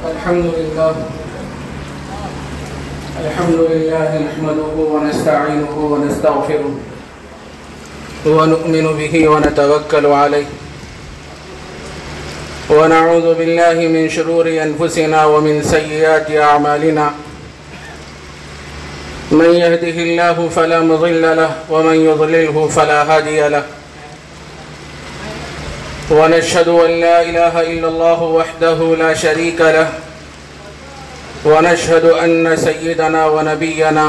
الحمد لله نحمده ونستعينه ونستغفره ونؤمن به ونتوكل عليه ونعوذ بالله من شرور أنفسنا ومن سيئات أعمالنا من يهده الله فلا مضل له ومن يضلله فلا هادي له ونشهد أن لا إله إلا الله وحده لا شريك له ونشهد أن سيدنا ونبينا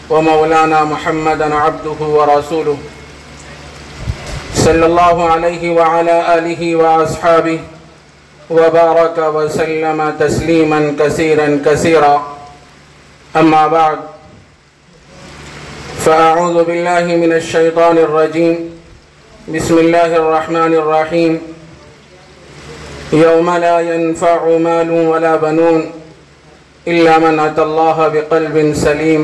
ومولانا محمدا عبده ورسوله صلى الله عليه وعلى آله وأصحابه وبارك وسلم تسليما كثيرا كثيرا أما بعد فأعوذ بالله من الشيطان الرجيم بسم الله الرحمن الرحيم يوم لا ينفع مال ولا بنون إلا من أتى الله بقلب سليم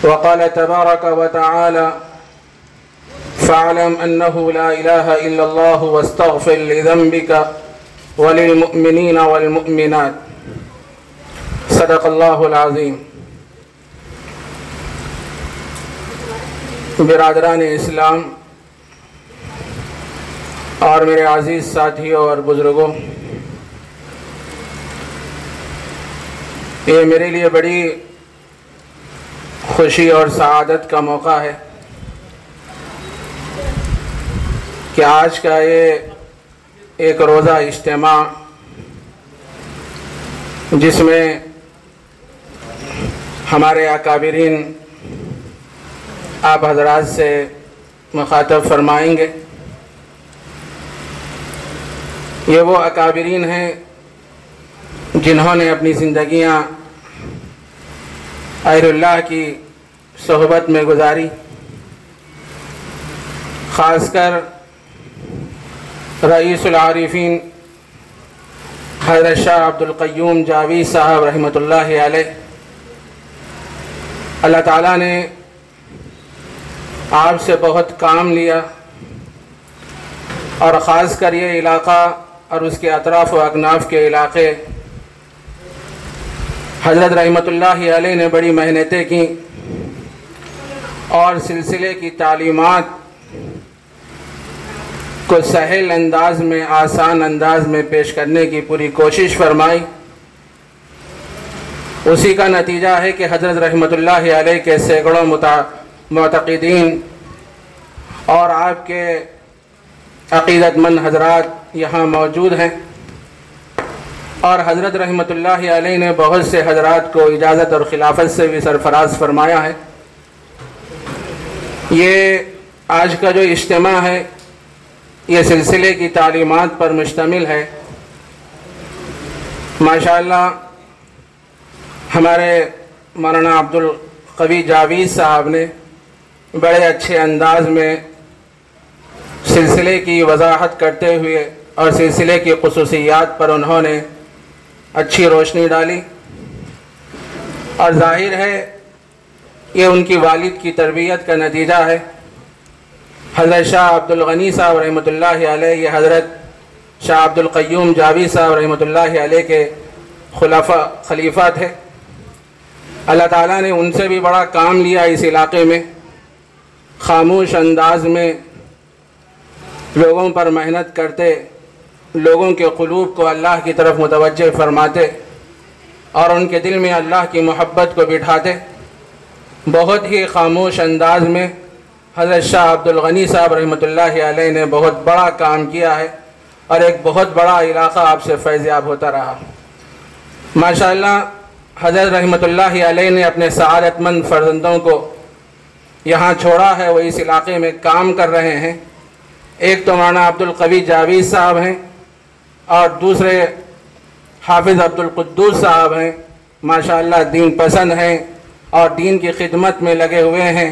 وقال تبارك وتعالى فاعلم أنه لا إله إلا الله واستغفر لذنبك وللمؤمنين والمؤمنات صدق الله العظيم. برادران اسلام اور میرے عزیز ساتھیوں اور بزرگوں، یہ میرے لیے بڑی خوشی اور سعادت کا موقع ہے کہ آج کا یہ ایک روزہ اجتماع جس میں ہمارے اکابرین آپ حضرات سے مخاطب فرمائیں گے. یہ وہ اکابرین ہیں جنہوں نے اپنی زندگیاں اہل اللہ کی صحبت میں گزاری. خاص کر رئیس العارفین حضرت شاہ عبدالقیوم جاوید صاحب رحمۃ اللہ علیہ، اللہ تعالیٰ نے آپ سے بہت کام لیا اور خاص کر یہ علاقہ اور اس کے اطراف و اکناف کے علاقے حضرت رحمۃ اللہ علیہ نے بڑی محنتیں کی اور سلسلے کی تعلیمات کو سہل انداز میں، آسان انداز میں پیش کرنے کی پوری کوشش فرمائی. اسی کا نتیجہ ہے کہ حضرت رحمۃ اللہ علیہ کے سینکڑوں معتقدین اور آپ کے عقیدت مند حضرات یہاں موجود ہیں، اور حضرت رحمۃ اللہ علیہ نے بہت سے حضرات کو اجازت اور خلافت سے بھی سرفراز فرمایا ہے. یہ آج کا جو اجتماع ہے یہ سلسلے کی تعلیمات پر مشتمل ہے. ماشاءاللہ ہمارے مولانا عبدالقوی جاوید صاحب نے بڑے اچھے انداز میں سلسلے کی وضاحت کرتے ہوئے اور سلسلے کی خصوصیات پر انہوں نے اچھی روشنی ڈالی، اور ظاہر ہے یہ ان کی والد کی تربیت کا نتیجہ ہے. حضرت شاہ عبدالغنی صاحب رحمۃ اللہ علیہ یہ حضرت شاہ عبدالقیوم جاوید صاحب رحمۃ اللہ علیہ کے خلیفہ تھے. اللہ تعالیٰ نے ان سے بھی بڑا کام لیا اس علاقے میں. خاموش انداز میں لوگوں پر محنت کرتے، لوگوں کے قلوب کو اللہ کی طرف متوجہ فرماتے اور ان کے دل میں اللہ کی محبت کو بٹھاتے. بہت ہی خاموش انداز میں حضرت شاہ عبدالغنی صاحب رحمۃ اللہ علیہ نے بہت بڑا کام کیا ہے اور ایک بہت بڑا علاقہ آپ سے فیض یاب ہوتا رہا. ماشاءاللہ حضرت رحمۃ اللہ علیہ نے اپنے سعادت مند فرزندوں کو یہاں چھوڑا ہے، وہ اس علاقے میں کام کر رہے ہیں. ایک تو مولانا عبدالقوی جاوید صاحب ہیں اور دوسرے حافظ عبدالقدوس صاحب ہیں. ماشاءاللہ دین پسند ہیں اور دین کی خدمت میں لگے ہوئے ہیں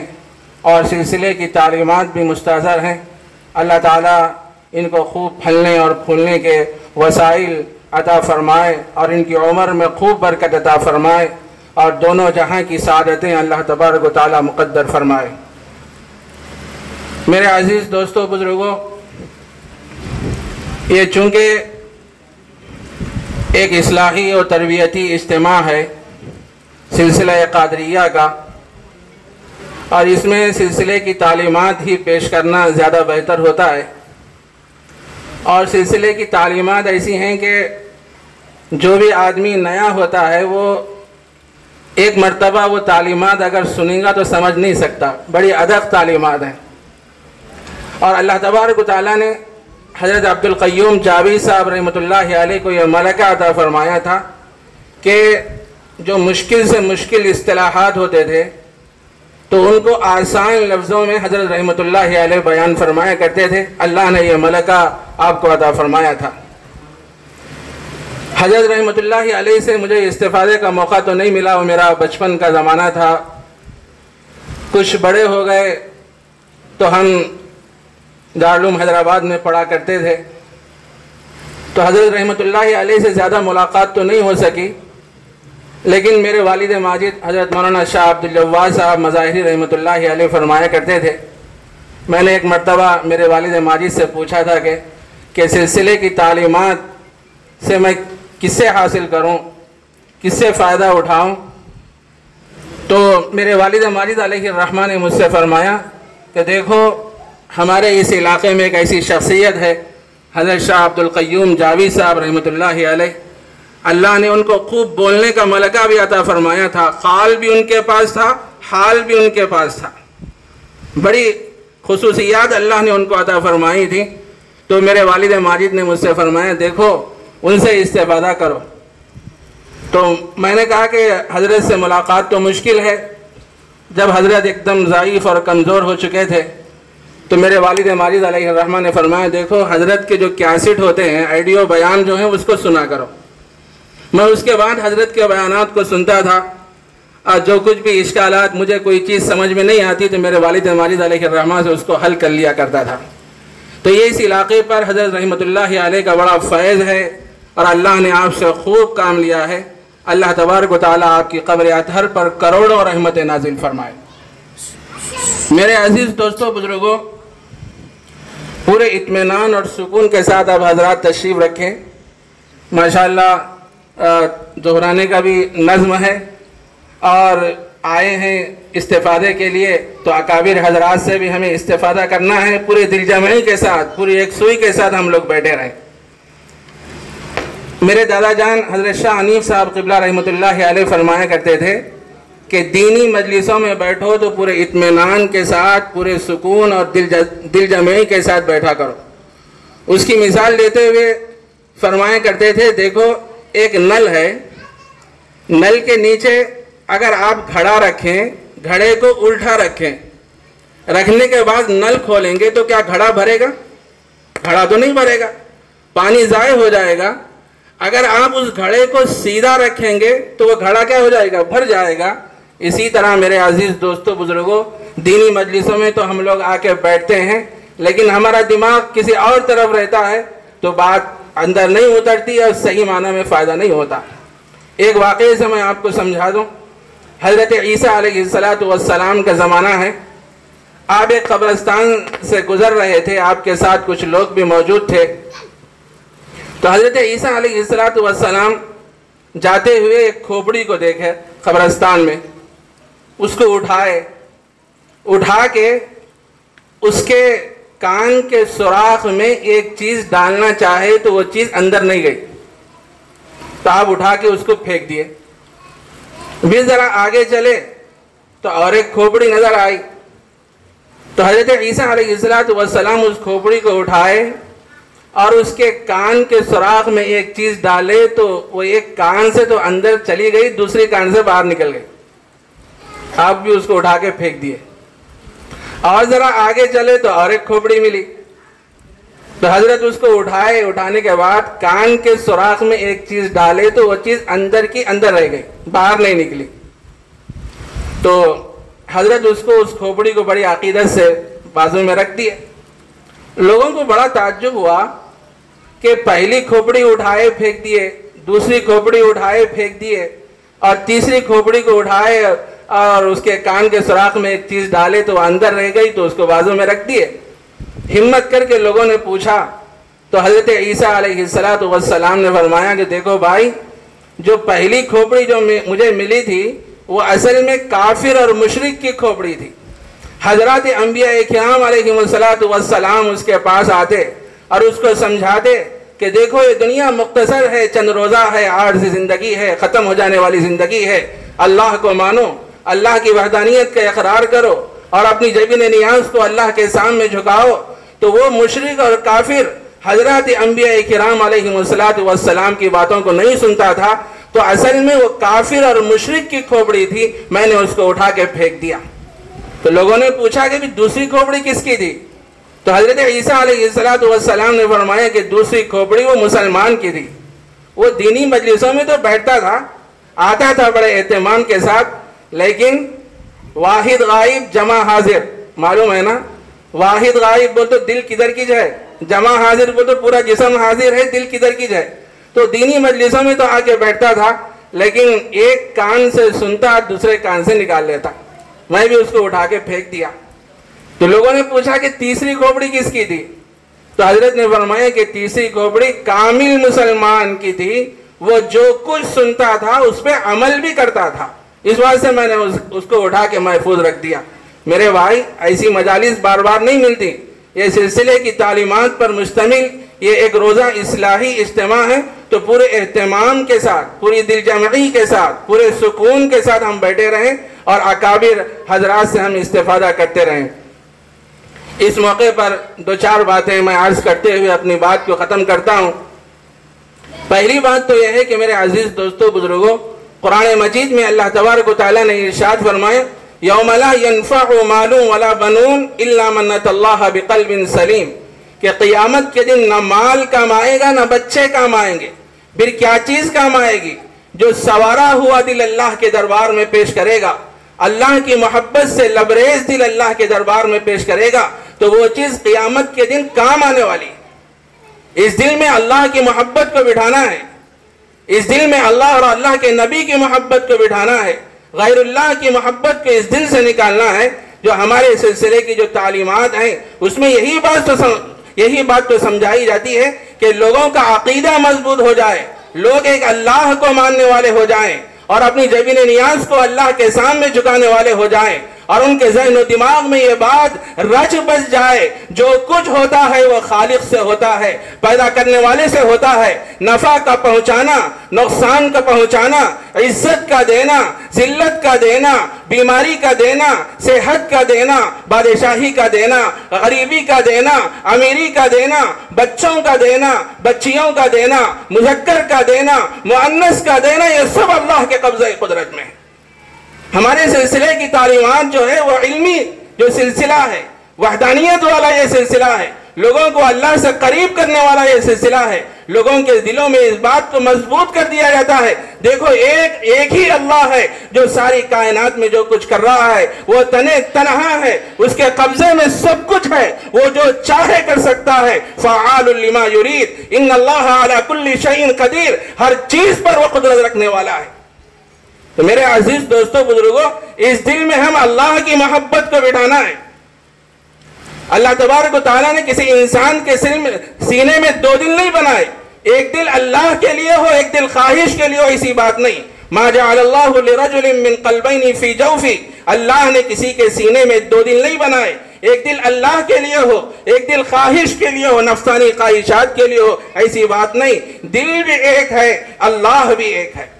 اور سلسلے کی تعلیمات بھی مستحضر ہیں. اللہ تعالیٰ ان کو خوب پھلنے اور پھولنے کے وسائل عطا فرمائے اور ان کی عمر میں خوب برکت عطا فرمائے اور دونوں جہاں کی سعادتیں اللہ تبارک و تعالیٰ مقدر فرمائے. میرے عزیز دوستو بزرگوں، یہ چونکہ ایک اصلاحی اور تربیتی اجتماع ہے سلسلہ قادریہ کا، اور اس میں سلسلے کی تعلیمات ہی پیش کرنا زیادہ بہتر ہوتا ہے۔ اور سلسلے کی تعلیمات ایسی ہیں کہ جو بھی آدمی نیا ہوتا ہے وہ ایک مرتبہ وہ تعلیمات اگر سنیں گا تو سمجھ نہیں سکتا، بڑی ادق تعلیمات ہیں۔ اور اللہ تبارک و تعالیٰ نے حضرت عبدالقیوم جاوید صاحب رحمۃ اللہ علیہ کو یہ ملکہ عطا فرمایا تھا کہ جو مشکل سے مشکل اصطلاحات ہوتے تھے تو ان کو آسان لفظوں میں حضرت رحمۃ اللہ علیہ بیان فرمایا کرتے تھے۔ اللہ نے یہ ملکہ آپ کو عطا فرمایا تھا۔ حضرت رحمۃ اللہ علیہ سے مجھے استفادے کا موقع تو نہیں ملا، وہ میرا بچپن کا زمانہ تھا، کچھ بڑے ہو گئے تو ہم دارالعلوم حیدرآباد میں پڑھا کرتے تھے، تو حضرت رحمۃ اللہ علیہ سے زیادہ ملاقات تو نہیں ہو سکی، لیکن میرے والد ماجد حضرت مولانا شاہ عبدالجواد صاحب مظاہری رحمۃ اللہ علیہ فرمایا کرتے تھے۔ میں نے ایک مرتبہ میرے والد ماجد سے پوچھا تھا کہ سلسلے کی تعلیمات سے میں کس سے حاصل کروں، کس سے فائدہ اٹھاؤں، تو میرے والد ماجد علیہ الرحمہ نے مجھ سے فرمایا کہ دیکھو ہمارے اس علاقے میں ایک ایسی شخصیت ہے حضرت شاہ عبدالقیوم جاوید صاحب رحمۃ اللہ علیہ، اللہ نے ان کو خوب بولنے کا ملکہ بھی عطا فرمایا تھا، قال بھی ان کے پاس تھا، حال بھی ان کے پاس تھا، بڑی خصوصیات اللہ نے ان کو عطا فرمائی تھی۔ تو میرے والد ماجد نے مجھ سے فرمایا دیکھو ان سے استفادہ کرو۔ تو میں نے کہا کہ حضرت سے ملاقات تو مشکل ہے، جب حضرت ایک دم ضعیف اور کمزور ہو چکے تھے تو میرے والد ماجد علیہ الرحمہ نے فرمایا دیکھو حضرت کے جو کیسٹ ہوتے ہیں، آڈیو بیان جو ہیں اس کو سنا کرو۔ میں اس کے بعد حضرت کے بیانات کو سنتا تھا، اور جو کچھ بھی اشکالات مجھے کوئی چیز سمجھ میں نہیں آتی تو میرے والد ماجد علیہ الرحمہ سے اس کو حل کر لیا کرتا تھا۔ تو یہ اس علاقے پر حضرت رحمۃ اللہ علیہ کا بڑا فیض ہے، اور اللہ نے آپ سے خوب کام لیا ہے۔ اللہ تبارک و تعالیٰ آپ کی قبر اطہر پر کروڑوں رحمت نازل فرمائے۔ میرے عزیز دوستوں بزرگوں، پورے اطمینان اور سکون کے ساتھ آپ حضرات تشریف رکھیں۔ ماشاءاللہ دہرانے کا بھی نظم ہے اور آئے ہیں استفادے کے لیے، تو اکابر حضرات سے بھی ہمیں استفادہ کرنا ہے، پورے دل جمعی کے ساتھ، پوری ایک سوئی کے ساتھ ہم لوگ بیٹھے رہیں۔ میرے دادا جان حضرت شاہ حنیف صاحب قبلہ رحمۃ اللہ علیہ فرمایا کرتے تھے کہ دینی مجلسوں میں بیٹھو تو پورے اطمینان کے ساتھ، پورے سکون اور دل جمعی کے ساتھ بیٹھا کرو۔ اس کی مثال دیتے ہوئے فرمایا کرتے تھے دیکھو ایک نل ہے، نل کے نیچے اگر آپ گھڑا رکھیں، گھڑے کو الٹا رکھیں، رکھنے کے بعد نل کھولیں گے تو کیا گھڑا بھرے گا؟ گھڑا تو نہیں بھرے گا، پانی ضائع ہو جائے گا۔ اگر آپ اس گھڑے کو سیدھا رکھیں گے تو وہ گھڑا کیا ہو جائے گا؟ بھر جائے گا۔ اسی طرح میرے عزیز دوستو بزرگوں، دینی مجلسوں میں تو ہم لوگ آ کے بیٹھتے ہیں، لیکن ہمارا دماغ کسی اور طرف رہتا ہے تو بات اندر نہیں اترتی اور صحیح معنی میں فائدہ نہیں ہوتا۔ ایک واقعے سے میں آپ کو سمجھا دوں۔ حضرت عیسیٰ علیہ السلام کا زمانہ ہے، آپ ایک قبرستان سے گزر رہے تھے، آپ کے ساتھ کچھ لوگ بھی موجود تھے، تو حضرت عیسیٰ علیہ السلام جاتے ہوئے ایک کھوپڑی کو دیکھے قبرستان میں، اس کو اٹھا کے اس کے کان کے سوراخ میں ایک چیز ڈالنا چاہے تو وہ چیز اندر نہیں گئی، تو آپ اٹھا کے اس کو پھینک دیے۔ بھی ذرا آگے چلے تو اور ایک کھوپڑی نظر آئی، تو حضرت عیسیٰ علیہ السلام اس کھوپڑی کو اٹھائے اور اس کے کان کے سوراخ میں ایک چیز ڈالے تو وہ ایک کان سے تو اندر چلی گئی، دوسری کان سے باہر نکل گئی۔ آپ بھی اس کو اٹھا کے پھینک دیے، اور ذرا آگے چلے تو اور ایک کھوپڑی ملی، تو حضرت اس کو اٹھانے کے بعد کان کے سوراخ میں ایک چیز ڈالے تو وہ چیز اندر کی اندر رہ گئی، باہر نہیں نکلی۔ تو حضرت اس کھوپڑی کو بڑی عقیدت سے بازو میں رکھ دیے۔ لوگوں کو بڑا تعجب ہوا کہ پہلی کھوپڑی اٹھائے پھینک دیے، دوسری کھوپڑی اٹھائے پھینک دیے، اور تیسری کھوپڑی کو اٹھائے اور اس کے کان کے سوراخ میں ایک چیز ڈالے تو وہ اندر رہ گئی، تو اس کو بازو میں رکھ دیے۔ ہمت کر کے لوگوں نے پوچھا تو حضرت عیسیٰ علیہ السلام نے فرمایا کہ دیکھو بھائی، جو پہلی کھوپڑی جو مجھے ملی تھی وہ اصل میں کافر اور مشرک کی کھوپڑی تھی۔ حضرات انبیاء کرام علیہ السلام اس کے پاس آتے اور اس کو سمجھاتے کہ دیکھو یہ دنیا مختصر ہے، چند روزہ ہے، عارضی زندگی ہے، ختم ہو جانے والی زندگی ہے، اللہ کو مانو، اللہ کی وحدانیت کا اقرار کرو اور اپنی جبین نیاز کو اللہ کے سامنے جھکاؤ۔ تو وہ مشرک اور کافر حضرات انبیاء کرام علیہ السلام کی باتوں کو نہیں سنتا تھا، تو اصل میں وہ کافر اور مشرک کی کھوپڑی تھی، میں نے اس کو اٹھا کے پھینک دیا۔ تو لوگوں نے پوچھا کہ دوسری کھوپڑی کس کی تھی؟ تو حضرت عیسیٰ علیہ السلام نے فرمایا کہ دوسری کھوپڑی وہ مسلمان کی تھی۔ وہ دینی مجلسوں میں تو بیٹھتا تھا، آتا تھا بڑے اہتمام کے ساتھ، لیکن واحد غائب جمع حاضر، معلوم ہے نا؟ واحد غائب بول تو دل کدھر کی جائے، جمع حاضر بول تو پورا جسم حاضر ہے، دل کدھر کی جائے۔ تو دینی مجلسوں میں تو آ کے بیٹھتا تھا، لیکن ایک کان سے سنتا دوسرے کان سے نکال لیتا۔ میں بھی اس کو اٹھا کے پھینک دیا۔ تو لوگوں نے پوچھا کہ تیسری کھوپڑی کس کی تھی؟ تو حضرت نے فرمایا کہ تیسری کھوپڑی کامل مسلمان کی تھی، وہ جو کچھ سنتا تھا اس پہ عمل بھی کرتا تھا، اس وجہ سے میں نے اس کو اٹھا کے محفوظ رکھ دیا۔ میرے بھائی، ایسی مجالس بار بار نہیں ملتی۔ یہ سلسلے کی تعلیمات پر مشتمل یہ ایک روزہ اصلاحی اجتماع ہے، تو پورے اہتمام کے ساتھ، پوری دل جمعی کے ساتھ، پورے سکون کے ساتھ ہم بیٹھے رہیں اور اکابر حضرات سے ہم استفادہ کرتے رہیں۔ اس موقع پر دو چار باتیں میں عرض کرتے ہوئے اپنی بات کو ختم کرتا ہوں۔ پہلی بات تو یہ ہے کہ میرے عزیز دوستو، بزرگوں، قرآن مجید میں اللہ تبارک و تعالیٰ نے ارشاد فرمایا، یوم لا ينفع مال ولا بنون الا من اتى الله بقلب سلیم، کہ قیامت کے دن نہ مال کام آئے گا نہ بچے کام آئیں گے۔ پھر کیا چیز کام آئے گی؟ جو سوارا ہوا دل اللہ کے دربار میں پیش کرے گا، اللہ کی محبت سے لبریز دل اللہ کے دربار میں پیش کرے گا، تو وہ چیز قیامت کے دن کام آنے والی ہے۔ اس دل میں اللہ کی محبت کو بٹھانا ہے، اس دل میں اللہ اور اللہ کے نبی کی محبت کو بٹھانا ہے، غیر اللہ کی محبت کو اس دل سے نکالنا ہے۔ جو ہمارے سلسلے کی جو تعلیمات ہیں اس میں یہی بات تو سمجھائی جاتی ہے کہ لوگوں کا عقیدہ مضبوط ہو جائے، لوگ ایک اللہ کو ماننے والے ہو جائیں اور اپنی جبین نیاز کو اللہ کے سامنے جھکانے والے ہو جائیں، اور ان کے ذہن و دماغ میں یہ بات رچ بس جائے، جو کچھ ہوتا ہے وہ خالق سے ہوتا ہے، پیدا کرنے والے سے ہوتا ہے۔ نفع کا پہنچانا، نقصان کا پہنچانا، عزت کا دینا، ذلت کا دینا، بیماری کا دینا، صحت کا دینا، بادشاہی کا دینا، غریبی کا دینا، امیری کا دینا، بچوں کا دینا، بچیوں کا دینا، مذکر کا دینا، مؤنث کا دینا، یہ سب اللہ کے قبضہ قدرت میں ہے۔ ہمارے سلسلے کی تعلیمات جو ہے وہ علمی جو سلسلہ ہے، وحدانیت والا یہ سلسلہ ہے، لوگوں کو اللہ سے قریب کرنے والا یہ سلسلہ ہے۔ لوگوں کے دلوں میں اس بات کو مضبوط کر دیا جاتا ہے، دیکھو ایک ہی اللہ ہے جو ساری کائنات میں جو کچھ کر رہا ہے، وہ تنہا ہے، اس کے قبضے میں سب کچھ ہے، وہ جو چاہے کر سکتا ہے۔ فعال لما یرید ان اللہ علی کل شیء قدیر، ہر چیز پر وہ قدرت رکھنے والا ہے۔ تو میرے عزیز دوستو، بزرگوں، اس دل میں ہم اللہ کی محبت کو بٹھانا ہے۔ اللہ تبارک و تعالیٰ نے کسی انسان کے سینے میں دو دل نہیں بنائے، ایک دل اللہ کے لیے ہو، ایک دل خواہش کے لیے ہو، ایسی بات نہیں۔ ما جعل اللہ لرجل من قلبین فی جوفی، اللہ نے کسی کے سینے میں دو دل نہیں بنائے، ایک دل اللہ کے لیے ہو، ایک دل خواہش کے لیے ہو، نفسانی خواہشات کے لیے ہو، ایسی بات نہیں۔ دل بھی ایک ہے، اللہ بھی ایک ہے۔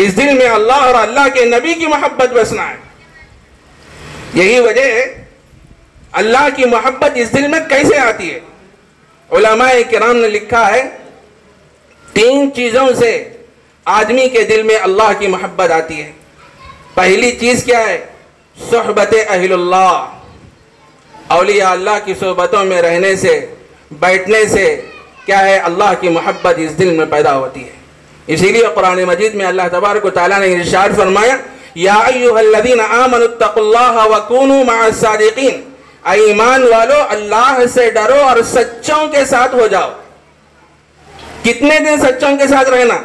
اس دل میں اللہ اور اللہ کے نبی کی محبت بسنا ہے۔ یہی وجہ ہے اللہ کی محبت اس دل میں کیسے آتی ہے؟ علماء کرام نے لکھا ہے 3 چیزوں سے آدمی کے دل میں اللہ کی محبت آتی ہے۔ پہلی چیز کیا ہے؟ صحبت اہل اللہ، اولیاء اللہ کی صحبتوں میں رہنے سے، بیٹھنے سے کیا ہے؟ اللہ کی محبت اس دل میں پیدا ہوتی ہے۔ اسی لیے قرآن مجید میں اللہ تبارک و تعالیٰ نے ارشاد فرمایا، یا ایھا الذین آمنوا اتقوا اللہ وکونوا مع الصادقین، اے ایمان والو اللہ سے ڈرو اور سچوں کے ساتھ ہو جاؤ۔ کتنے دن سچوں کے ساتھ رہنا؟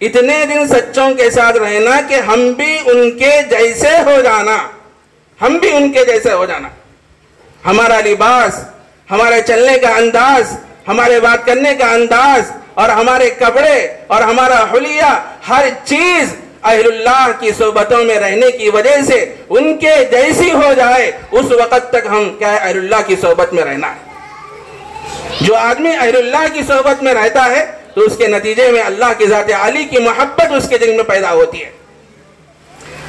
اتنے دن سچوں کے ساتھ رہنا کہ ہم بھی ان کے جیسے ہو جانا، ہم بھی ان کے جیسے ہو جانا۔ ہمارا لباس، ہمارے چلنے کا انداز، ہمارے بات کرنے کا انداز اور ہمارے کپڑے اور ہمارا حلیہ، ہر چیز اہل اللہ کی صحبتوں میں رہنے کی وجہ سے ان کے جیسی ہو جائے، اس وقت تک ہم کیا ہے اہل اللہ کی صحبت میں رہنا ہے۔ جو آدمی اہل اللہ کی صحبت میں رہتا ہے تو اس کے نتیجے میں اللہ کی ذات عالی کی محبت اس کے دل میں پیدا ہوتی ہے۔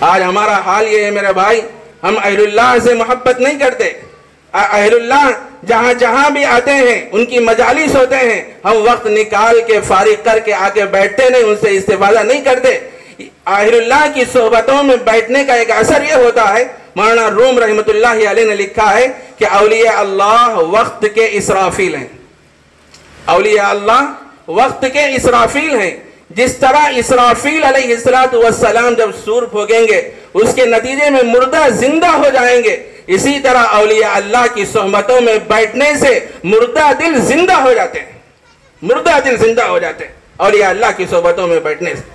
آج ہمارا حال یہ ہے میرے بھائی، ہم اہل اللہ سے محبت نہیں کرتے۔ اہل اللہ جہاں جہاں بھی آتے ہیں، ان کی مجالس ہوتے ہیں، ہم وقت نکال کے فارغ کر کے آگے بیٹھتے نہیں، ان سے استفادہ نہیں کرتے۔ اہل اللہ کی صحبتوں میں بیٹھنے کا ایک اثر یہ ہوتا ہے، مولانا روم رحمۃ اللہ علیہ نے لکھا ہے کہ اولیاء اللہ وقت کے اسرافیل ہیں۔ اولیاء اللہ وقت کے اسرافیل ہیں۔ جس طرح اسرافیل علیہ السلام جب سور پھونکیں گے اس کے نتیجے میں مردہ زندہ ہو جائیں گے، اسی طرح اولیاء اللہ کی صحبتوں میں بیٹھنے سے مردہ دل زندہ ہو جاتے ہیں، مردہ دل زندہ ہو جاتے ہیں اولیاء اللہ کی صحبتوں میں بیٹھنے سے۔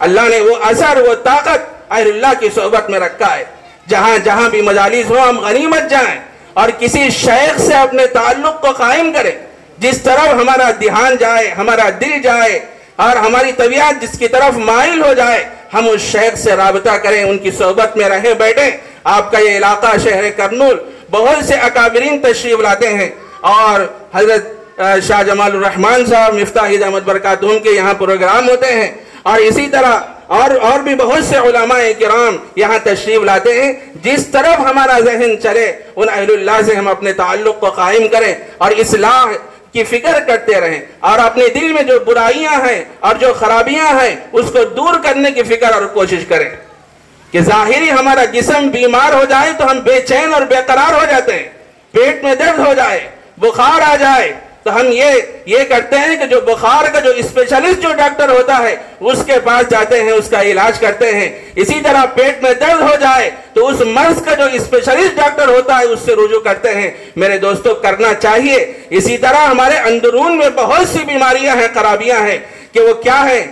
اللہ نے وہ اثر، وہ طاقت اہل اللہ کی صحبت میں رکھا ہے۔ جہاں جہاں بھی مجالس ہو ہم غنیمت جائیں اور کسی شیخ سے اپنے تعلق کو قائم کریں۔ جس طرف ہمارا دھیان جائے، ہمارا دل جائے اور ہماری طبیعت جس کی طرف مائل ہو جائے، ہم اس شیخ سے رابطہ کریں، ان کی صحبت میں رہیں بیٹھیں۔ آپ کا یہ علاقہ شہر کرنول بہت سے اکابرین تشریف لاتے ہیں، اور حضرت شاہ جمال الرحمن صاحب مفتاح احمد برکاتہم کے یہاں پروگرام ہوتے ہیں، اور اسی طرح اور بھی بہت سے علماء کرام یہاں تشریف لاتے ہیں۔ جس طرف ہمارا ذہن چلے ان اہل اللہ سے ہم اپنے تعلق کو قائم کریں اور اصلاح کی فکر کرتے رہیں، اور اپنے دل میں جو برائیاں ہیں اور جو خرابیاں ہیں اس کو دور کرنے کی فکر اور کوشش کریں۔ کہ ظاہری ہمارا جسم بیمار ہو جائے تو ہم بے چین اور بے قرار ہو جاتے ہیں، پیٹ میں درد ہو جائے، بخار آ جائے تو ہم یہ کرتے ہیں کہ جو بخار کا جو اسپیشلسٹ جو ڈاکٹر ہوتا ہے اس کے پاس جاتے ہیں، اس کا علاج کرتے ہیں۔ اسی طرح پیٹ میں درد ہو جائے تو اس مرض کا جو اسپیشلسٹ ڈاکٹر ہوتا ہے اس سے رجوع کرتے ہیں۔ میرے دوستو کرنا چاہیے۔ اسی طرح ہمارے اندرون میں بہت سی بیماریاں ہیں، خرابیاں ہیں، کہ وہ کیا ہے؟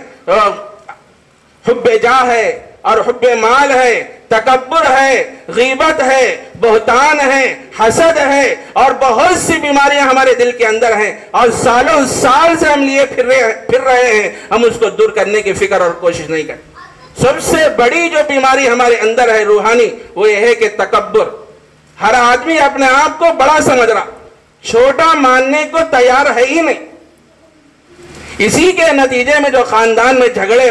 حب جاہ ہے اور حب مال ہے، تکبر ہے، غیبت ہے، بہتان ہے، حسد ہے، اور بہت سی بیماریاں ہمارے دل کے اندر ہیں، اور سالوں سال سے ہم لیے پھر رہے ہیں، ہم اس کو دور کرنے کی فکر اور کوشش نہیں کرتے۔ سب سے بڑی جو بیماری ہمارے اندر ہے روحانی، وہ یہ ہے کہ تکبر۔ ہر آدمی اپنے آپ کو بڑا سمجھ رہا، چھوٹا ماننے کو تیار ہے ہی نہیں۔ اسی کے نتیجے میں جو خاندان میں جھگڑے،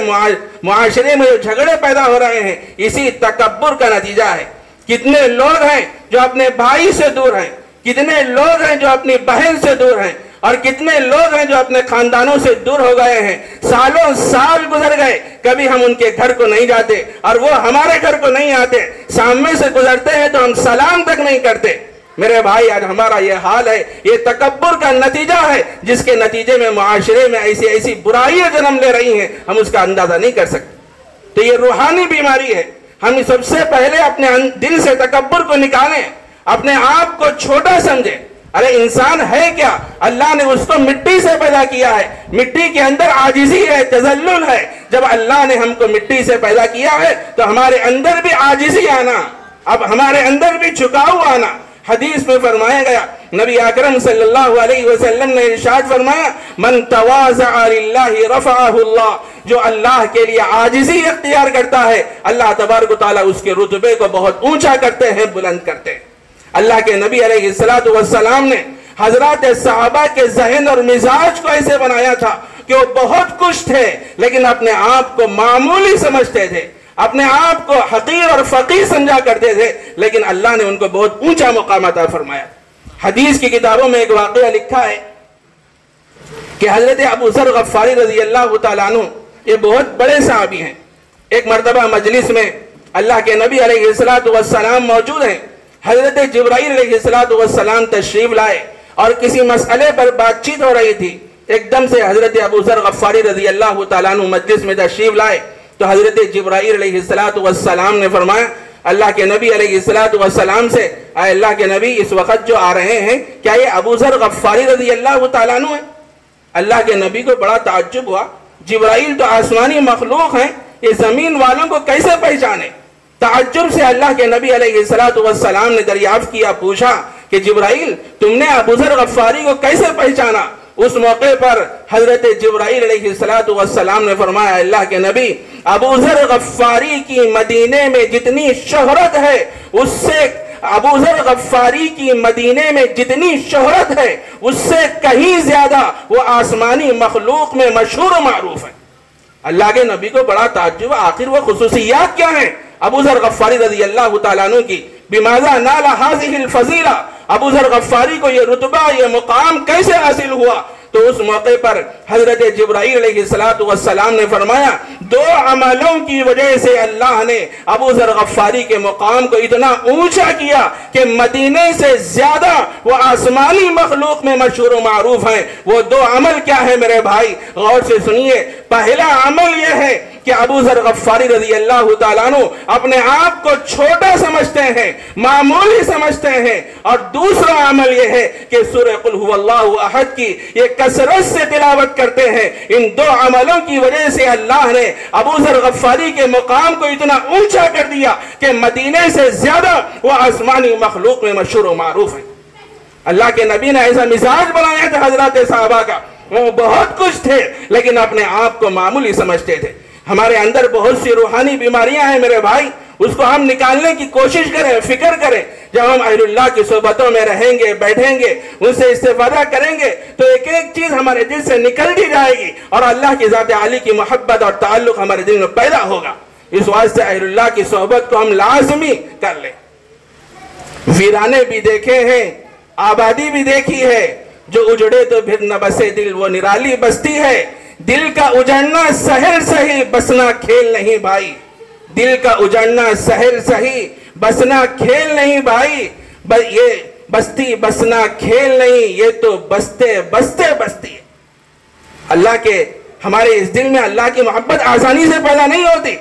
معاشرے میں جو جھگڑے پیدا ہو رہے ہیں، اسی تکبر کا نتیجہ ہے۔ کتنے لوگ ہیں جو اپنے بھائی سے دور ہیں، کتنے لوگ ہیں جو اپنی بہن سے دور ہیں، اور کتنے لوگ ہیں جو اپنے خاندانوں سے دور ہو گئے ہیں۔ سالوں سال گزر گئے، کبھی ہم ان کے گھر کو نہیں جاتے اور وہ ہمارے گھر کو نہیں آتے، سامنے سے گزرتے ہیں تو ہم سلام تک نہیں کرتے۔ میرے بھائی آج ہمارا یہ حال ہے، یہ تکبر کا نتیجہ ہے، جس کے نتیجے میں معاشرے میں ایسی برائیاں جنم لے رہی ہیں، ہم اس کا اندازہ نہیں کر سکتے۔ تو یہ روحانی بیماری ہے۔ ہم سب سے پہلے اپنے دل سے تکبر کو نکالیں، اپنے آپ کو چھوٹا سمجھیں۔ ارے انسان ہے کیا؟ اللہ نے اس کو مٹی سے پیدا کیا ہے، مٹی کے اندر عاجزی ہے، تذلل ہے۔ جب اللہ نے ہم کو مٹی سے پیدا کیا ہے تو ہمارے اندر بھی عاجزی آنا، اب ہمارے اندر بھی جھکاؤ آنا۔ حدیث میں فرمایا گیا، نبی اکرم صلی اللہ علیہ وسلم نے ارشاد فرمایا، من تواضع للہ رفعہ اللہ، جو اللہ کے لیے عاجزی اختیار کرتا ہے اللہ تبارک و تعالیٰ اس کے رتبے کو بہت اونچا کرتے ہیں، بلند کرتے ہیں۔ اللہ کے نبی علیہ السلام نے حضرات صحابہ کے ذہن اور مزاج کو ایسے بنایا تھا کہ وہ بہت کچھ تھے لیکن اپنے آپ کو معمولی سمجھتے تھے، اپنے آپ کو حقیر اور فقیر سمجھا کرتے تھے، لیکن اللہ نے ان کو بہت اونچا مقام عطا فرمایا۔ حدیث کی کتابوں میں ایک واقعہ لکھا ہے کہ حضرت ابو ذر غفاری رضی اللہ تعالیٰ عنہ، یہ بہت بڑے صحابی ہیں، ایک مرتبہ مجلس میں اللہ کے نبی علیہ السلام موجود ہیں، حضرت جبرائیل علیہ السلام تشریف لائے اور کسی مسئلے پر بات چیت ہو رہی تھی۔ ایک دم سے حضرت ابو ذر غفاری رضی اللہ تعالیٰ عنہ مجلس میں تشریف لائے تو حضرت جبرائیل علیہ السلام نے فرمایا اللہ کے نبی علیہ السلام سے، اے اللہ کے نبی اس وقت جو آ رہے ہیں کیا یہ ابو ذر غفاری رضی اللہ تعالیٰ عنہ ہے؟ اللہ کے نبی کو بڑا تعجب ہوا، جبرائیل تو آسمانی مخلوق ہیں، یہ زمین والوں کو کیسے پہچانے؟ تعجب سے اللہ کے نبی علیہ السلام نے دریافت کیا، پوچھا کہ جبرائیل تم نے ابو ذر غفاری کو کیسے پہچانا؟ اس موقع پر حضرت جبرائیل علیہ السلام نے فرمایا اللہ کے نبی ابو ذر غفاری کی مدینے میں جتنی شہرت ہے اس سے ابو ذر غفاری کی مدینے میں جتنی شہرت ہے اس سے کہیں زیادہ وہ آسمانی مخلوق میں مشہور و معروف ہے۔ اللہ کے نبی کو بڑا تعجب، آخر وہ خصوصیات کیا ہیں ابو ذر غفاری رضی اللہ تعالیٰ عنہ کی؟ بماذا نال هذه الفضیلہ، ابو ذر غفاری کو یہ رتبہ، یہ مقام کیسے حاصل ہوا؟ تو اس موقع پر حضرت جبرائیل علیہ السلام نے فرمایا دو عملوں کی وجہ سے اللہ نے ابو ذر غفاری کے مقام کو اتنا اونچا کیا کہ مدینے سے زیادہ وہ آسمانی مخلوق میں مشہور و معروف ہیں۔ وہ دو عمل کیا ہے میرے بھائی؟ غور سے سنیے۔ پہلا عمل یہ ہے کہ ابو ذر غفاری رضی اللہ تعالیٰ عنہ اپنے آپ کو چھوٹا سمجھتے ہیں، معمولی سمجھتے ہیں، اور دوسرا عمل یہ ہے کہ سورہ قل هو اللہ احد کی یہ کثرت سے تلاوت کرتے ہیں۔ ان دو عملوں کی وجہ سے اللہ نے ابو ذر غفاری کے مقام کو اتنا اونچا کر دیا کہ مدینے سے زیادہ وہ آسمانی مخلوق میں مشہور و معروف ہے۔ اللہ کے نبی نے ایسا مزاج بنایا تھا حضرات صحابہ کا، وہ بہت کچھ تھے لیکن اپنے آپ کو معمولی سمجھتے تھے۔ ہمارے اندر بہت سی روحانی بیماریاں ہیں میرے بھائی، اس کو ہم نکالنے کی کوشش کریں، فکر کریں۔ جب ہم اہل اللہ کی صحبتوں میں رہیں گے، بیٹھیں گے، ان سے استفادہ کریں گے تو ایک ایک چیز ہمارے دل سے نکلتی جائے گی اور اللہ کی ذات عالی کی محبت اور تعلق ہمارے دل میں پیدا ہوگا۔ اس واسطے اہل اللہ کی صحبت کو ہم لازمی کر لیں۔ ویرانے بھی دیکھے ہیں، آبادی بھی دیکھی ہے، جو اجڑے تو پھر نہ بسے دل وہ نرالی بستی ہے۔ دل کا اجڑنا سہل سہی بسنا کھیل نہیں بھائی، دل کا اجڑنا سہل سہی بسنا کھیل نہیں بھائی، یہ بستی بسنا کھیل نہیں، یہ تو بستے بستے بستی ہے۔ اللہ کے ہمارے اس دل میں اللہ کی محبت آسانی سے پیدا نہیں ہوتی،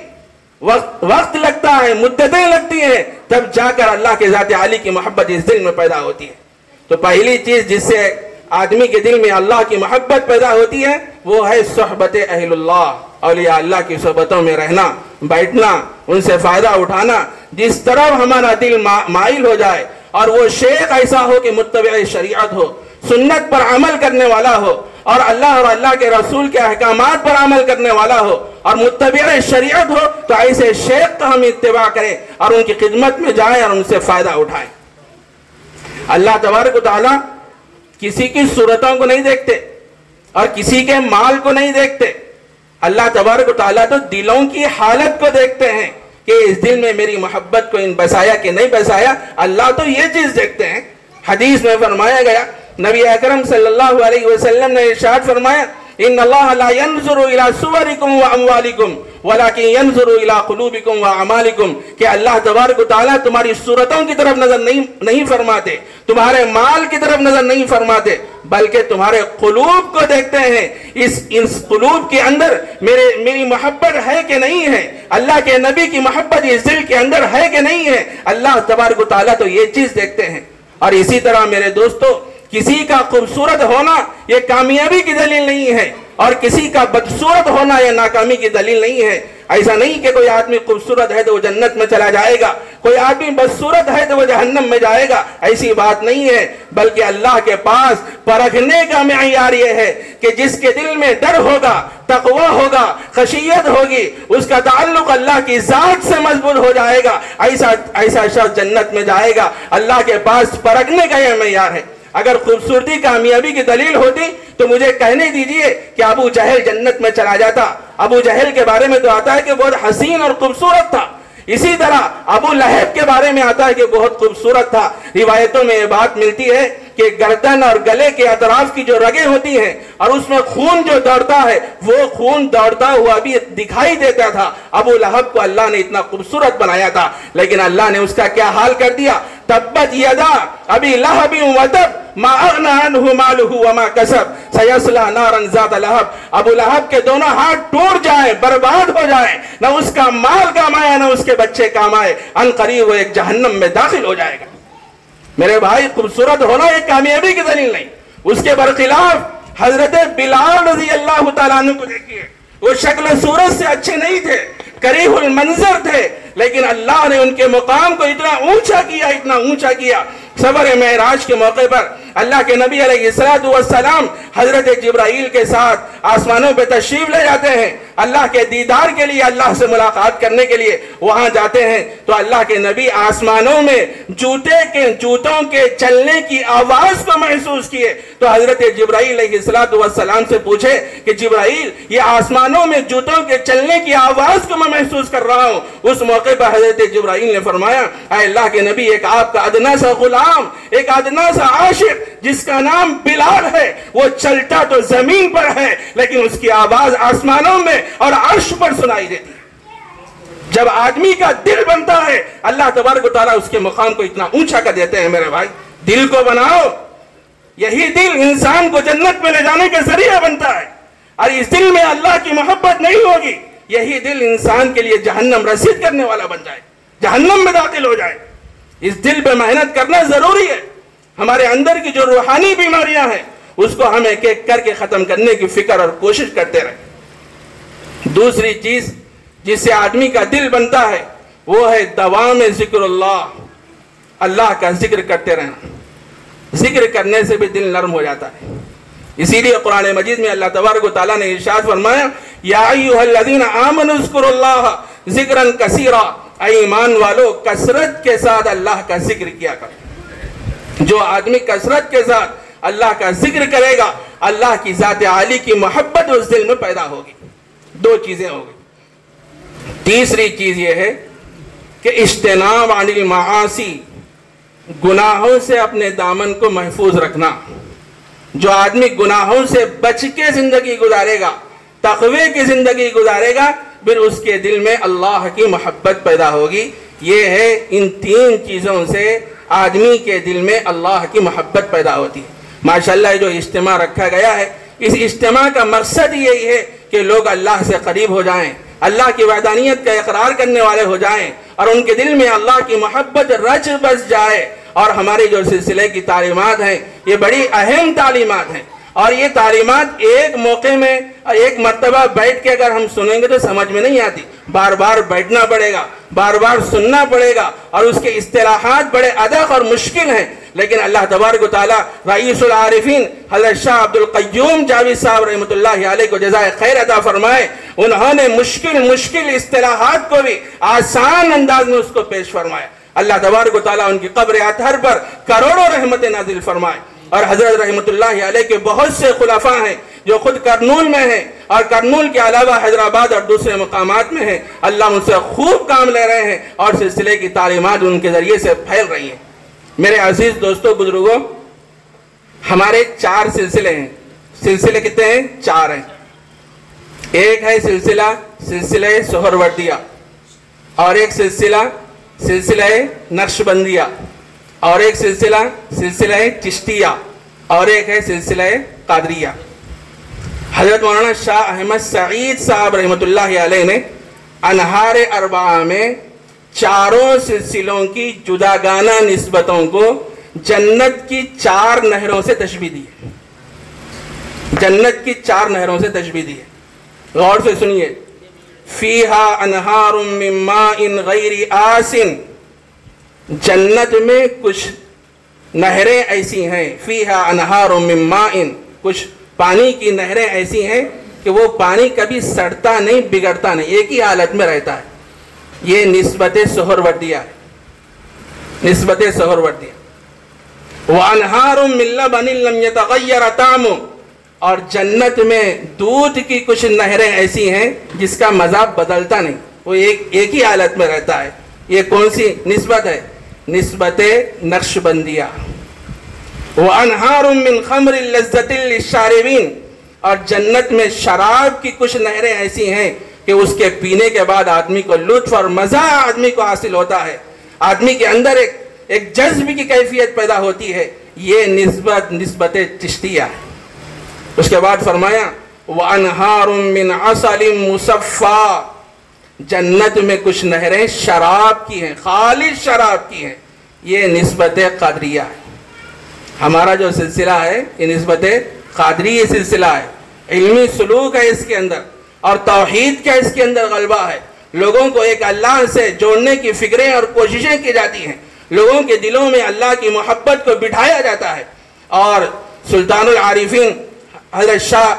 وقت لگتا ہے، مدتیں لگتی ہیں، تب جا کر اللہ کے ذات عالی کی محبت اس دل میں پیدا ہوتی ہے۔ تو پہلی چیز جس سے آدمی کے دل میں اللہ کی محبت پیدا ہوتی ہے وہ ہے صحبت اہل اللہ، اولیاء اللہ کی صحبتوں میں رہنا، بیٹھنا، ان سے فائدہ اٹھانا۔ جس طرف ہمارا دل مائل ہو جائے اور وہ شیخ ایسا ہو کہ متبع شریعت ہو، سنت پر عمل کرنے والا ہو، اور اللہ کے رسول کے احکامات پر عمل کرنے والا ہو اور متبع شریعت ہو، تو ایسے شیخ کا ہم اتباع کریں اور ان کی خدمت میں جائیں اور ان سے فائدہ اٹھائیں۔ اللہ تبارک و تعالی کسی کی صورتوں کو نہیں دیکھتے اور کسی کے مال کو نہیں دیکھتے۔ اللہ تبارک و تعالیٰ تو دلوں کی حالت کو دیکھتے ہیں کہ اس دل میں میری محبت کو ان بسایا کہ نہیں بسایا۔ اللہ تو یہ چیز دیکھتے ہیں۔ حدیث میں فرمایا گیا، نبی اکرم صلی اللہ علیہ وسلم نے ارشاد فرمایا ان اللہ لا ينظر الى صورکم واموالکم ولكن ينظر الى قلوبکم واعمالکم، کہ اللہ تبارک و تعالیٰ تمہاری صورتوں کی طرف نظر نہیں فرماتے، تمہارے مال کی طرف نظر نہیں فرماتے، بلکہ تمہارے قلوب کو دیکھتے ہیں۔ اس قلوب کے اندر میری محبت ہے کہ نہیں ہے، اللہ کے نبی کی محبت اس دل کے اندر ہے کہ نہیں ہے، اللہ تبارک و تعالیٰ تو یہ چیز دیکھتے ہیں۔ اور اسی طرح میرے دوستو، کسی کا خوبصورت ہونا یہ کامیابی کی دلیل نہیں ہے اور کسی کا بدصورت ہونا یہ ناکامی کی دلیل نہیں ہے۔ ایسا نہیں کہ کوئی آدمی خوبصورت ہے تو وہ جنت میں چلا جائے گا، کوئی آدمی بدصورت ہے تو وہ جہنم میں جائے گا، ایسی بات نہیں ہے۔ بلکہ اللہ کے پاس پرکھنے کا معیار یہ ہے کہ جس کے دل میں ڈر ہوگا، تقوی ہوگا، خشیت ہوگی، اس کا تعلق اللہ کی ذات سے مضبوط ہو جائے گا، ایسا شخص جنت میں جائے گا۔ اللہ کے پاس پرکھنے کا یہ معیار ہے۔ اگر خوبصورتی کامیابی کی دلیل ہوتی تو مجھے کہنے دیجئے کہ ابو جہل جنت میں چلا جاتا۔ ابو جہل کے بارے میں تو آتا ہے کہ بہت حسین اور خوبصورت تھا، اسی طرح ابو لہب کے بارے میں آتا ہے کہ بہت خوبصورت تھا۔ روایتوں میں یہ بات ملتی ہے کہ گردن اور گلے کے اطراف کی جو رگیں ہوتی ہیں اور اس میں خون جو دوڑتا ہے وہ خون دوڑتا ہوا بھی دکھائی دیتا تھا۔ ابو لہب کو اللہ نے اتنا خوبصورت بنایا تھا، لیکن اللہ نے اس کا کیا حال کر دیا؟ تبت یدا ابی لہب وتب ما اغنى عنه ماله وما کسب سیصلی نارا ذات لہب۔ ابو لہب کے دونوں ہاتھ ٹوٹ جائیں، برباد ہو جائیں، نہ اس کا مال کام آئے نہ اس کے بچے کام آئے، ان قریب وہ ایک جہنم میں داخل ہو جائے گا۔ میرے بھائی، خوبصورت ہونا ایک کامیابی کی دلیل نہیں۔ اس کے برخلاف حضرت بلال رضی اللہ تعالیٰ عنہ کو دیکھیے، وہ شکل صورت سے اچھے نہیں تھے، کریح المنظر تھے، لیکن اللہ نے ان کے مقام کو اتنا اونچا کیا، اتنا اونچا کیا۔ سفر معراج کے موقع پر اللہ کے نبی علیہ السلام حضرت جبرائیل کے ساتھ آسمانوں پہ تشریف لے جاتے ہیں، اللہ کے دیدار کے لیے، اللہ سے ملاقات کرنے کے لیے وہاں جاتے ہیں، تو اللہ کے نبی آسمانوں میں جوتوں کے چلنے کی آواز کو محسوس کیے، تو حضرت جبرائیل علیہ السلام سے پوچھے کہ جبرائیل، یہ آسمانوں میں جوتوں کے چلنے کی آواز کو میں محسوس کر رہا ہوں۔ اس موقع پر حضرت جبرائیل نے فرمایا، اے اللہ کے نبی، ایک آپ کا ادنا سا غلام، ایک ادنا سا عاشق جس کا نام بلال ہے، وہ چلتا تو زمین پر ہے لیکن اس کی آواز آسمانوں میں اور عرش پر سنائی دیتی ہے۔ جب آدمی کا دل بنتا ہے، اللہ تبارک و تعالیٰ اس کے مقام کو اتنا اونچا کر دیتے ہیں۔ میرے بھائی، دل کو بناؤ، یہی دل انسان کو جنت میں لے جانے کا ذریعہ بنتا ہے، اور اس دل میں اللہ کی محبت نہیں ہوگی، یہی دل انسان کے لیے جہنم رسید کرنے والا بن جائے، جہنم میں داخل ہو جائے۔ اس دل پہ محنت کرنا ضروری ہے۔ ہمارے اندر کی جو روحانی بیماریاں ہیں اس کو ہم ایک ایک کر کے ختم کرنے کی فکر اور کوشش کرتے رہیں۔ دوسری چیز جس سے آدمی کا دل بنتا ہے وہ ہے دوام ذکر اللہ، اللہ کا ذکر کرتے رہنا۔ ذکر کرنے سے بھی دل نرم ہو جاتا ہے۔ اسی لیے قرآن مجید میں اللہ تبارک و تعالیٰ نے ارشاد فرمایا، یا ایھا الذین آمنوا اذکروا اللہ ذکرا کثیرا، اے ایمان والو کثرت کے ساتھ اللہ کا ذکر کیا کرو۔ جو آدمی کثرت کے ساتھ اللہ کا ذکر کرے گا، اللہ کی ذات عالی کی محبت اس دل میں پیدا ہوگی۔ دو چیزیں ہوگی۔ تیسری چیز یہ ہے کہ اجتناب عن المعاصی، گناہوں سے اپنے دامن کو محفوظ رکھنا۔ جو آدمی گناہوں سے بچ کے زندگی گزارے گا، تقوی کی زندگی گزارے گا، پھر اس کے دل میں اللہ کی محبت پیدا ہوگی۔ یہ ہے ان تین چیزوں سے آدمی کے دل میں اللہ کی محبت پیدا ہوتی ہے۔ ماشاءاللہ جو اجتماع رکھا گیا ہے، اس اجتماع کا مقصد یہی ہے کہ لوگ اللہ سے قریب ہو جائیں، اللہ کی وحدانیت کا اقرار کرنے والے ہو جائیں، اور ان کے دل میں اللہ کی محبت رچ بس جائے۔ اور ہماری جو سلسلے کی تعلیمات ہیں یہ بڑی اہم تعلیمات ہیں، اور یہ تعلیمات ایک موقع میں ایک مرتبہ بیٹھ کے اگر ہم سنیں گے تو سمجھ میں نہیں آتی، بار بار بیٹھنا پڑے گا، بار بار سننا پڑے گا، اور اس کے اصطلاحات بڑے ادق اور مشکل ہیں۔ لیکن اللہ تبارک و تعالیٰ رئیس العارفین حضرت شاہ عبد القیوم جاوید صاحب رحمۃ اللہ علیہ کو جزائے خیر عطا فرمائے، انہوں نے مشکل اصطلاحات کو بھی آسان انداز میں اس کو پیش فرمایا۔ اللہ تبارک و تعالیٰ ان کی قبر اطہر پر کروڑوں رحمتیں نازل فرمائے۔ اور حضرت رحمۃ اللہ علیہ کے بہت سے خلفاء ہیں جو خود کرنول میں ہیں، اور کرنول کے علاوہ حیدرآباد اور دوسرے مقامات میں ہیں۔ اللہ ان سے خوب کام لے رہے ہیں، اور سلسلے کی تعلیمات ان کے ذریعے سے پھیل رہی ہیں۔ میرے عزیز دوستو، بزرگوں، ہمارے 4 سلسلے ہیں۔ سلسلے کتنے ہیں؟ 4 ہیں۔ ایک ہے سلسلہ سہروردیہ، اور ایک سلسلہ نقشبندیہ، اور ایک سلسلہ چشتیہ، اور ایک ہے سلسلہ قادریہ۔ حضرت مولانا شاہ احمد سعید صاحب رحمۃ اللہ علیہ نے انہار اربعہ میں چاروں سلسلوں کی جداگانہ نسبتوں کو جنت کی 4 نہروں سے تشبیہ دی ہے۔ جنت کی 4 نہروں سے تشبیہ دی ہے۔ غور سے سنیے، فیہا انہار من ماء غیر آسن، جنت میں کچھ نہریں ایسی ہیں، فیہا انہار من ماء، کچھ پانی کی نہریں ایسی ہیں کہ وہ پانی کبھی سڑتا نہیں، بگڑتا نہیں، ایک ہی حالت میں رہتا ہے۔ یہ نسبت سہروردیہ ہے، نسبت سہروردیہ۔ وَأَنْهَارٌ مِّن لَبَنٍ لَمْ يَتَغَيَّرَ طَعْمُهُ، اور جنت میں دودھ کی کچھ نہریں ایسی ہیں جس کا مذاق بدلتا نہیں، وہ ایک ہی حالت میں رہتا ہے۔ یہ کون سی نسبت ہے؟ نسبت نقشبندیہ۔ وَأَنْهَارٌ مِّن خَمْرٍ لَذَّةٍ لِلشَّارِبِينَ، اور جنت میں شراب کی کچھ نہریں ایسی ہیں کہ اس کے پینے کے بعد آدمی کو لطف اور مزہ آدمی کو حاصل ہوتا ہے، آدمی کے اندر ایک جذب کی کیفیت پیدا ہوتی ہے۔ یہ نسبت چشتیہ ہے۔ اس کے بعد فرمایا وَأَنْهَارٌ مِّنْ عَسَلٍ مُصَفَّى، جنت میں کچھ نہریں شراب کی ہیں، خالص شراب کی ہیں۔ یہ نسبت قادریہ ہے۔ ہمارا جو سلسلہ ہے یہ نسبت قادری سلسلہ ہے، علمی سلوک ہے اس کے اندر، اور توحید کا اس کے اندر غلبہ ہے۔ لوگوں کو ایک اللہ سے جوڑنے کی فکریں اور کوششیں کی جاتی ہیں، لوگوں کے دلوں میں اللہ کی محبت کو بٹھایا جاتا ہے۔ اور سلطان العارفین حضرت شاہ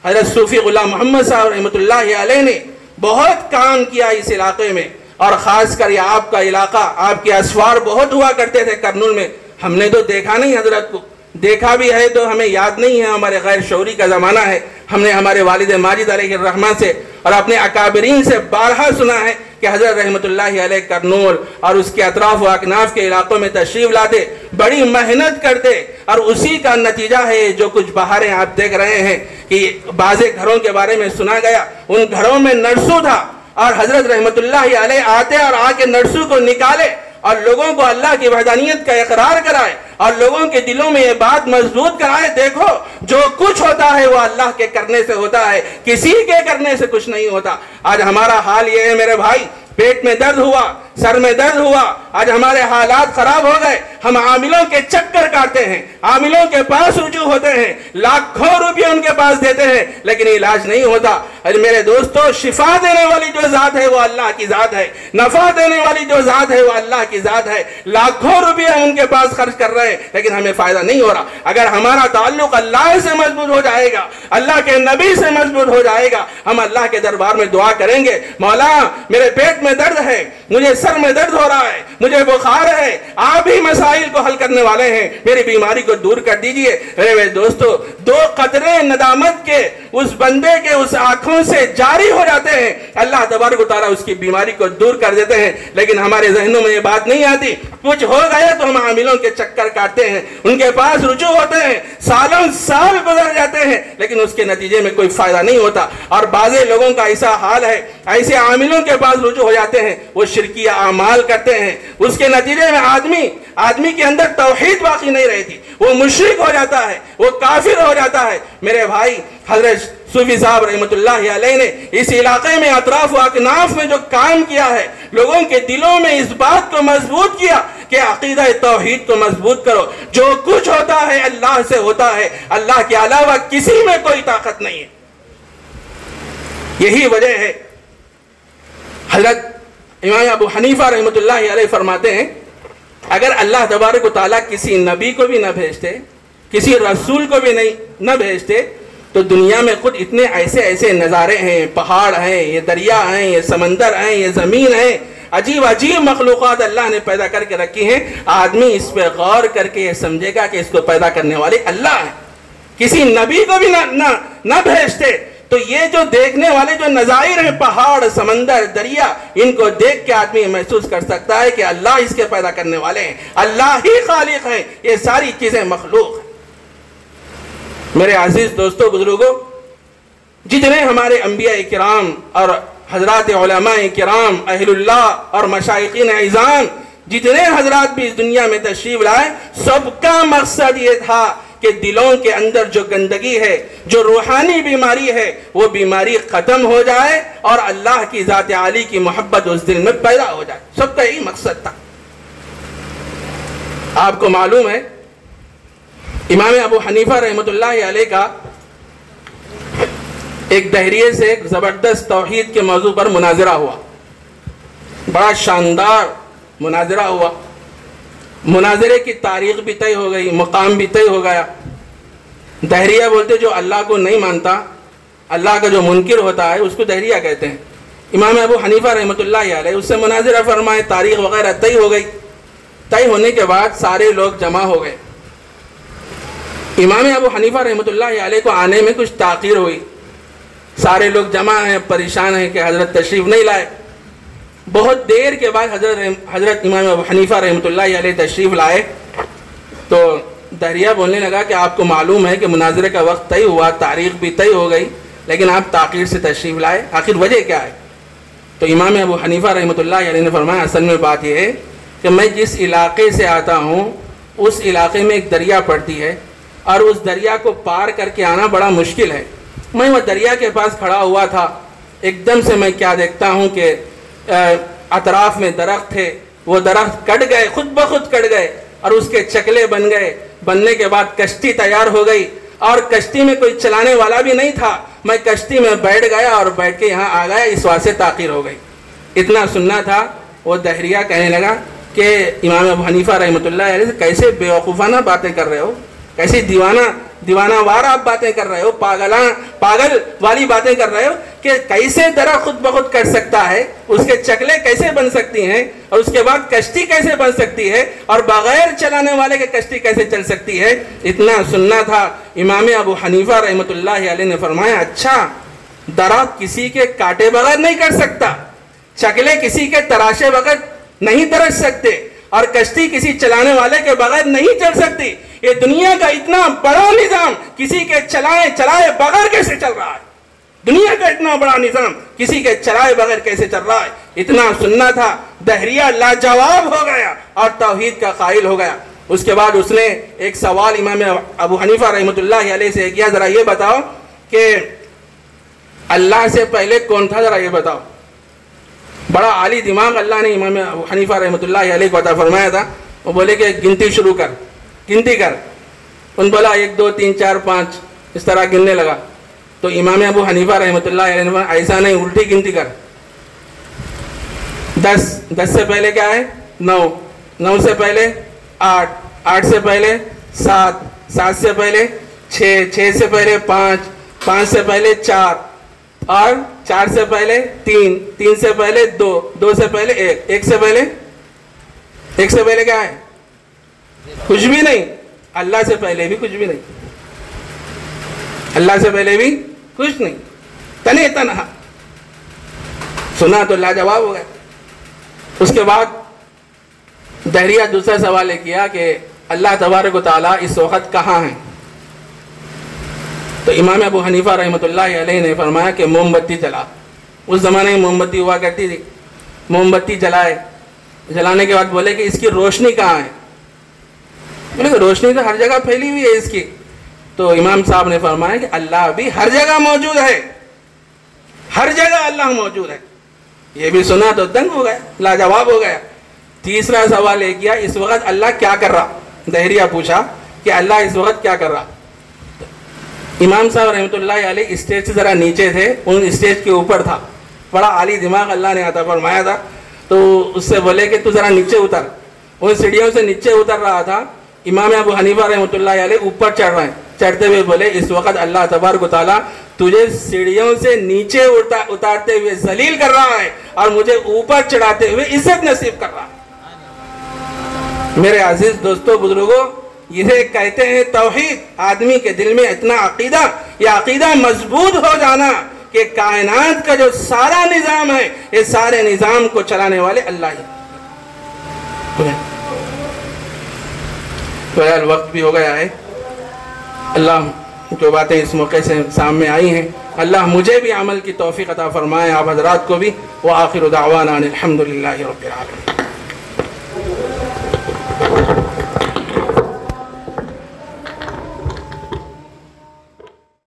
حضرت صوفی غلام محمد صاحب رحمۃ اللہ علیہ نے بہت کام کیا اس علاقے میں، اور خاص کر یہ آپ کا علاقہ، آپ کے اسوار بہت ہوا کرتے تھے کرنول میں. ہم نے تو دیکھا نہیں حضرت کو، دیکھا بھی ہے تو ہمیں یاد نہیں ہے، ہمارے غیر شعوری کا زمانہ ہے. ہم نے ہمارے والد ماجد علیہ الرحمہ سے اور اپنے اکابرین سے بارہا سنا ہے کہ حضرت رحمۃ اللہ علیہ کرنول اور اس کے اطراف و اکناف کے علاقوں میں تشریف لاتے، بڑی محنت کرتے، اور اسی کا نتیجہ ہے جو کچھ بہاریں آپ دیکھ رہے ہیں کہ بعض گھروں کے بارے میں سنا گیا. ان گھروں میں نرسو تھا، اور حضرت رحمۃ اللہ علیہ آتے اور آ کے نرسو کو نکالے اور لوگوں کو اللہ کی وحدانیت کا اقرار کرائے اور لوگوں کے دلوں میں یہ بات مضبوط کرائے، دیکھو جو کچھ ہوتا ہے وہ اللہ کے کرنے سے ہوتا ہے، کسی کے کرنے سے کچھ نہیں ہوتا. آج ہمارا حال یہ ہے میرے بھائی، پیٹ میں درد ہوا، سر میں درد ہوا، آج ہمارے حالات خراب ہو گئے، ہم عاملوں کے چکر کاٹتے ہیں، عاملوں کے پاس رجوع ہوتے ہیں، لاکھوں روپے ان کے پاس دیتے ہیں، لیکن علاج نہیں ہوتا. ارے میرے دوستو، شفا دینے والی جو ذات ہے وہ اللہ کی ذات ہے، نفع دینے والی جو ذات ہے وہ اللہ کی ذات ہے. لاکھوں روپے ہم ان کے پاس خرچ کر رہے ہیں لیکن ہمیں فائدہ نہیں ہو رہا. اگر ہمارا تعلق اللہ سے مضبوط ہو جائے گا، اللہ کے نبی سے مضبوط ہو جائے گا، ہم اللہ کے دربار میں دعا کریں گے، مولا میرے پیٹ میں درد ہے، مجھے سر میں درد ہو رہا ہے، مجھے بخار ہے، آپ ہی مسائل کو حل کرنے والے ہیں، میری بیماری کو دور کر دیجئے. میرے دوستو، دو قطرے ندامت کے اس بندے کے اس آنکھوں سے جاری ہو جاتے ہیں، اللہ تبارک و تعالیٰ اس کی بیماری کو دور کر دیتے ہیں. لیکن ہمارے ذہنوں میں یہ بات نہیں آتی. کچھ ہو گیا تو ہم عاملوں کے چکر کاٹتے ہیں، ان کے پاس رجوع ہوتے ہیں، سالوں سال گزر جاتے ہیں لیکن اس کے نتیجے میں کوئی فائدہ نہیں ہوتا. اور بعض لوگوں کا ایسا حال ہے، ایسے عاملوں کے پاس رجوع ہو جاتے ہیں، وہ شرکیہ اعمال کرتے ہیں، اس کے نتیجے میں آدمی کے اندر توحید باقی نہیں رہتی، وہ مشرک ہو جاتا ہے، وہ کافر ہو جاتا ہے. میرے بھائی، حضرت صوفی صاحب رحمۃ اللہ علیہ نے اس علاقے میں اطراف و اکناف میں جو کام کیا ہے، لوگوں کے دلوں میں اس بات کو مضبوط کیا کہ عقیدہ توحید کو مضبوط کرو. جو کچھ ہوتا ہے اللہ سے ہوتا ہے، اللہ کے علاوہ کسی میں کوئی طاقت نہیں ہے. یہی وجہ ہے حضرت امام ابو حنیفہ رحمۃ اللہ علیہ فرماتے ہیں، اگر اللہ تبارک و تعالیٰ کسی نبی کو بھی نہ بھیجتے، کسی رسول کو بھی نہ بھیجتے، تو دنیا میں خود اتنے ایسے نظارے ہیں، پہاڑ ہیں، یہ دریا ہیں، یہ سمندر ہیں، یہ زمین ہیں، عجیب مخلوقات اللہ نے پیدا کر کے رکھی ہیں. آدمی اس پہ غور کر کے یہ سمجھے گا کہ اس کو پیدا کرنے والے اللہ ہیں. کسی نبی کو بھی نہ بھیجتے تو یہ جو دیکھنے والے جو نظائر ہیں، پہاڑ، سمندر، دریا، ان کو دیکھ کے آدمی محسوس کر سکتا ہے کہ اللہ اس کے پیدا کرنے والے ہیں، اللہ ہی خالق ہیں، یہ ساری چیزیں مخلوق ہیں. میرے عزیز دوستو، بزرگوں، جتنے ہمارے انبیاء کرام اور حضرات علماء کرام، اہل اللہ اور مشائخین اعظام، جتنے حضرات بھی اس دنیا میں تشریف لائے، سب کا مقصد یہ تھا کہ دلوں کے اندر جو گندگی ہے، جو روحانی بیماری ہے، وہ بیماری ختم ہو جائے اور اللہ کی ذات عالی کی محبت اس دل میں پیدا ہو جائے. سب کا یہی مقصد تھا. آپ کو معلوم ہے، امام ابو حنیفہ رحمۃ اللہ علیہ کا ایک دہریے سے ایک زبردست توحید کے موضوع پر مناظرہ ہوا، بڑا شاندار مناظرہ ہوا. مناظرے کی تاریخ بھی طے ہو گئی، مقام بھی طے ہو گیا. دہریہ بولتے جو اللہ کو نہیں مانتا، اللہ کا جو منکر ہوتا ہے، اس کو دہریہ کہتے ہیں. امام ابو حنیفہ رحمۃ اللہ علیہ اس سے مناظرہ فرمائے، تاریخ وغیرہ طے ہو گئی. طے ہونے کے بعد سارے لوگ جمع ہو گئے. امام ابو حنیفہ رحمۃ اللہ علیہ کو آنے میں کچھ تاخیر ہوئی. سارے لوگ جمع ہیں، پریشان ہیں کہ حضرت تشریف نہیں لائے. بہت دیر کے بعد حضرت امام ابو حنیفہ رحمۃ اللہ علیہ تشریف لائے تو دہریہ بولنے لگا کہ آپ کو معلوم ہے کہ مناظرے کا وقت طے ہوا، تاریخ بھی طے ہو گئی، لیکن آپ تاخیر سے تشریف لائے، آخر وجہ کیا ہے؟ تو امام ابو حنیفہ رحمۃ اللہ علیہ نے فرمایا، اصل میں بات یہ ہے کہ میں جس علاقے سے آتا ہوں اس علاقے میں ایک دریا پڑتی ہے اور اس دریا کو پار کر کے آنا بڑا مشکل ہے. میں وہ دریا کے پاس کھڑا ہوا تھا، ایک دم سے میں کیا دیکھتا ہوں کہ اطراف میں درخت تھے، وہ درخت کٹ گئے، خود بخود کٹ گئے اور اس کے چکلے بن گئے. بننے کے بعد کشتی تیار ہو گئی اور کشتی میں کوئی چلانے والا بھی نہیں تھا. میں کشتی میں بیٹھ گیا اور بیٹھ کے یہاں آ گیا، اس واسطے تاخیر ہو گئی. اتنا سننا تھا. وہ دہریہ کہنے لگا کہ امام ابو حنیفہ رحمۃ اللہ علیہ کیسے بیوقوفانہ باتیں کر رہے ہو، کیسی دیوانہ وار آپ باتیں کر رہے ہو، پاگل والی باتیں کر رہے ہو کہ کیسے درخت خود بخود کٹ سکتا ہے، اس کے چکلے کیسے بن سکتی ہیں، اور اس کے بعد کشتی کیسے بن سکتی ہے، اور بغیر چلانے والے کے کشتی کیسے چل سکتی ہے، اتنا سننا تھا۔ امام ابو حنیفہ رحمۃ اللہ علیہ نے فرمایا اچھا درخت کسی کے کاٹے بغیر نہیں کٹ سکتا، چکلے کسی کے تراشے بغیر نہیں ترش سکتے، اور کشتی کسی چلانے والے کے بغیر نہیں چل سکتی۔ یہ دنیا کا اتنا بڑا نظام کسی کے چلائے بغیر کیسے چل رہا ہے؟ دنیا کا اتنا بڑا نظام کسی کے چلائے بغیر کیسے چل رہا ہے؟ اتنا سننا تھا۔ دہریہ لاجواب ہو گیا اور توحید کا قائل ہو گیا۔ اس کے بعد اس نے ایک سوال امام ابو حنیفہ رحمۃ اللہ علیہ سے کیا، ذرا یہ بتاؤ کہ اللہ سے پہلے کون تھا، ذرا یہ بتاؤ۔ بڑا عالی دماغ اللہ نے امام ابو حنیفہ رحمۃ اللہ علیہ کو عطا فرمایا تھا۔ وہ بولے کہ گنتی شروع کر، گنتی کر۔ ان بولا 1 2 3 4 5 اس طرح گننے لگا۔ تو امام ابو حنیفہ رحمۃ اللہ علیہ نے ایسا نہیں، الٹی گنتی کر۔ 10 سے پہلے کیا ہے؟ 9 سے پہلے 8 سے پہلے 7 سے پہلے 6 سے پہلے 5 سے پہلے 4 اور 4 سے پہلے 3 سے پہلے 2 سے پہلے 1 سے پہلے کیا ہے؟ کچھ بھی نہیں۔ اللہ سے پہلے بھی کچھ بھی نہیں، اللہ سے پہلے بھی کچھ نہیں، تنے تنہا۔ سنا تو لاجواب ہو گیا۔ اس کے بعد دہریہ دوسرا سوال کیا کہ اللہ تبارک و تعالیٰ اس وقت کہاں ہیں؟ تو امام ابو حنیفہ رحمۃ اللہ علیہ نے فرمایا کہ موم بتی جلا۔ اس زمانے میں موم بتی ہوا کرتی تھی، موم بتی جلانے کے بعد بولے کہ اس کی روشنی کہاں ہے؟ بولے کہ روشنی تو ہر جگہ پھیلی ہوئی ہے اس کی۔ تو امام صاحب نے فرمایا کہ اللہ بھی ہر جگہ موجود ہے، ہر جگہ اللہ موجود ہے۔ یہ بھی سنا تو دنگ ہو گیا، لاجواب ہو گیا۔ تیسرا سوال یہ کیا، اس وقت اللہ کیا کر رہا؟ دہریہ پوچھا کہ اللہ اس وقت کیا کر رہا؟ امام صاحب رحمۃ اللہ علیہ اسٹیج سے ذرا نیچے تھے، ان اسٹیج کے اوپر تھا۔ بڑا عالی دماغ اللہ نے عطا فرمایا تھا۔ تو اس سے بولے کہ تو ذرا نیچے اتر۔ ان سیڑھیوں سے نیچے اتر رہا تھا۔ امام ابو حنیفہ رحمۃ اللہ علیہ اوپر چڑھ رہے ہیں، چڑھتے ہوئے بولے اس وقت اللہ تبارک و تعالیٰ تجھے سیڑھیوں سے نیچے اتارتے ہوئے ذلیل کر رہا ہے اور مجھے اوپر چڑھاتے ہوئے عزت نصیب کر رہا ہے۔ میرے عزیز دوستو بزرگوں، یہ کہتے ہیں توحید۔ آدمی کے دل میں اتنا عقیدہ، یہ عقیدہ مضبوط ہو جانا کہ کائنات کا جو سارا نظام ہے، یہ سارے نظام کو چلانے والے اللہ ہی۔ تو یار وقت بھی ہو گیا ہے۔ اللہ جو باتیں اس موقع سے سامنے آئی ہیں، اللہ مجھے بھی عمل کی توفیق عطا فرمائے، آپ حضرات کو بھی۔ وآخر دعوانا الحمدللہ رب العالمین۔